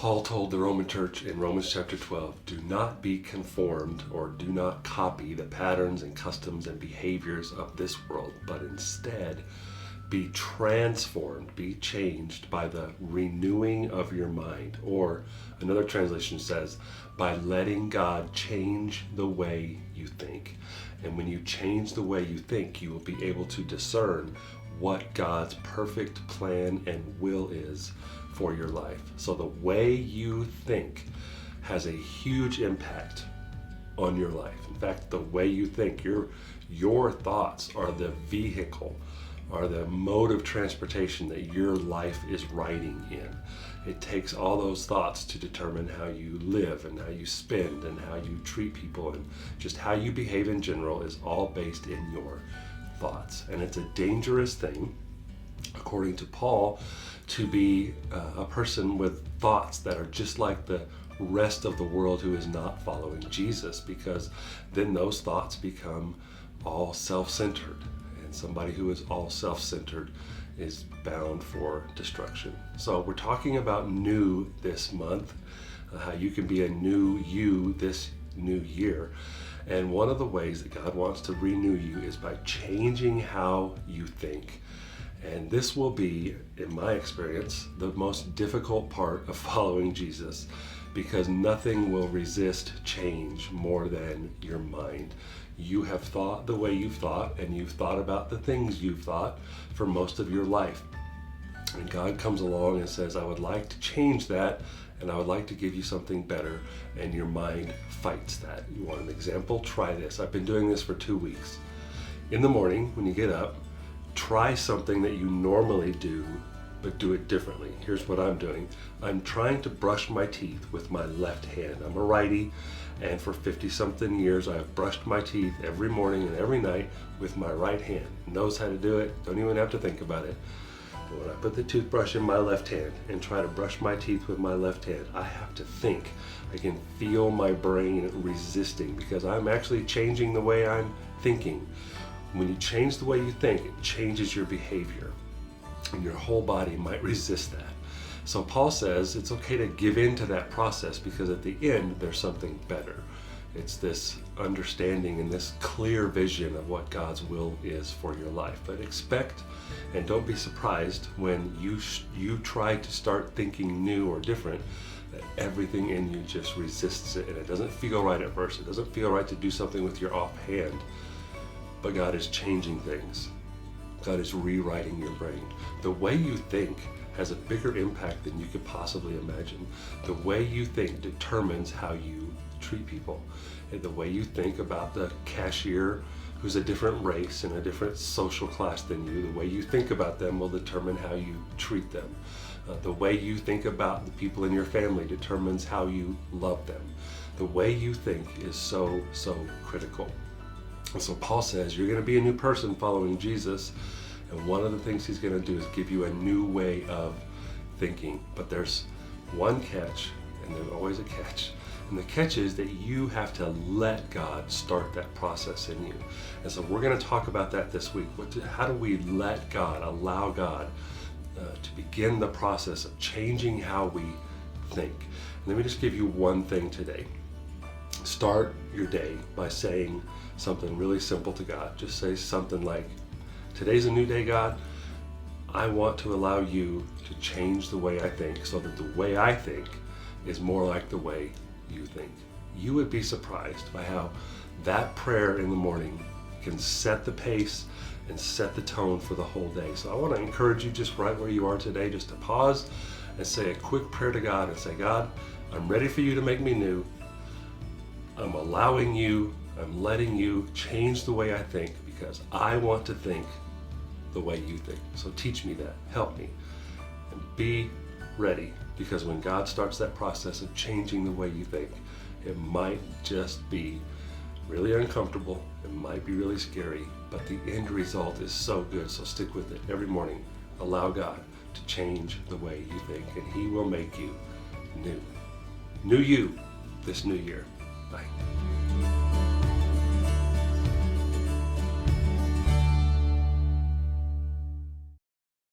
Paul told the Roman church in Romans chapter 12, do not be conformed or do not copy the patterns and customs and behaviors of this world, but instead be transformed, be changed by the renewing of your mind. Or another translation says, by letting God change the way you think. And when you change the way you think, you will be able to discern what God's perfect plan and will is for your life. So the way you think has a huge impact on your life. In fact, the way you think, your thoughts are the vehicle, are the mode of transportation that your life is riding in. It takes all those thoughts to determine how you live and how you spend and how you treat people, and just how you behave in general is all based in your thoughts. And it's a dangerous thing, according to Paul, to be a person with thoughts that are just like the rest of the world who is not following Jesus, because then those thoughts become all self-centered, and somebody who is all self-centered is bound for destruction. So we're talking about new this month, how you can be a new you this new year. And one of the ways that God wants to renew you is by changing how you think. And this will be, in my experience, the most difficult part of following Jesus, because nothing will resist change more than your mind. You have thought the way you've thought, and you've thought about the things you've thought for most of your life. And God comes along and says, I would like to change that, and I would like to give you something better, and your mind fights that. You want an example? Try this. I've been doing this for 2 weeks. In the morning, when you get up, try something that you normally do, but do it differently. Here's what I'm doing. I'm trying to brush my teeth with my left hand. I'm a righty, and for 50-something years, I have brushed my teeth every morning and every night with my right hand. Knows how to do it, don't even have to think about it. But when I put the toothbrush in my left hand and try to brush my teeth with my left hand, I have to think. I can feel my brain resisting, because I'm actually changing the way I'm thinking. When you change the way you think, it changes your behavior, and your whole body might resist that. So Paul says it's okay to give in to that process, because at the end there's something better. It's this understanding and this clear vision of what God's will is for your life. But expect and don't be surprised when you try to start thinking new or different, that everything in you just resists it, and it doesn't feel right at first. It doesn't feel right to do something with your offhand. But God is changing things. God is rewriting your brain. The way you think has a bigger impact than you could possibly imagine. The way you think determines how you treat people. And the way you think about the cashier who's a different race and a different social class than you, the way you think about them will determine how you treat them. The way you think about the people in your family determines how you love them. The way you think is so critical. And so Paul says you're going to be a new person following Jesus, and one of the things he's going to do is give you a new way of thinking. But there's one catch, and there's always a catch. And the catch is that you have to let God start that process in you. And so we're going to talk about that this week. How do we let God, allow God to begin the process of changing how we think? And let me just give you one thing today. Start your day by saying something really simple to God. Just say something like, today's a new day, God. I want to allow you to change the way I think, so that the way I think is more like the way you think. You would be surprised by how that prayer in the morning can set the pace and set the tone for the whole day. So I want to encourage you, just right where you are today, just to pause and say a quick prayer to God and say, God, I'm ready for you to make me new. I'm allowing you, I'm letting you change the way I think, because I want to think the way you think. So teach me that, help me, and be ready, because when God starts that process of changing the way you think, it might just be really uncomfortable, it might be really scary, but the end result is so good. So stick with it every morning. Allow God to change the way you think, and He will make you new. New you this new year. Bye.